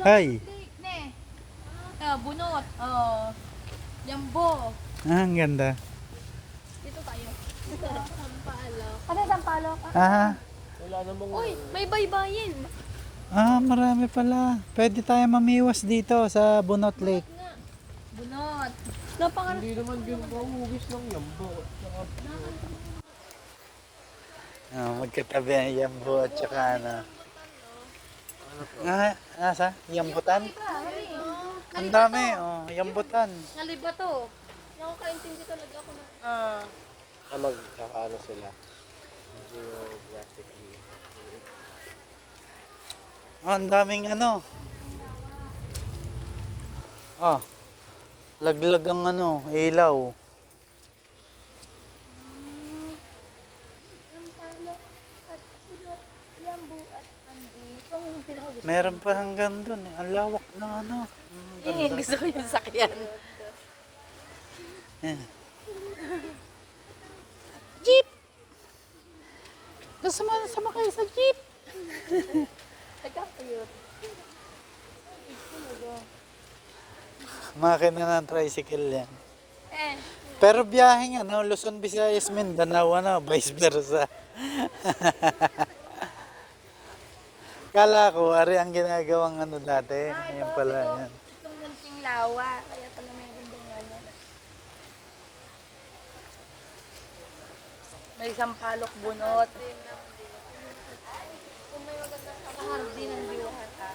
Hay. Ne. Bunot. Yambo. Ang ganda. Dito tayo. Sampalok. Ano sampalok? Ah, Wala namang Uy, may baybayin. marami pala. Pwede tayo mamiwas dito sa Bunot Lake. Bunot. hindi naman yung mahugis ng yambo. Magkatabi ang Yambo at saka ano. Nasa? Yambutan? Ang dami, Yambutan. Naliba to. Nakakaintindi talaga ako ng... Magkakaano sila. Geographic. Ang daming ano. Laglag ang ano, ilaw. Meron pa hanggang dun eh. Ang lawak ng ano. Gusto ko yung sakyan. Eh. Jeep! Gusto mo sumakay sa jeep? Nagkakayot. Makina ng tricycle yan. Pero biyaheng ano, Luzon, Visayas, Mindanao, ano, vice versa. Kala ko, ari ang ginagawang ano dati. Ayan pala yan. Itong munting lawa. Kaya pala meron din ano. May sampalok bunot. Kung may magandang kaharap din ng diwata.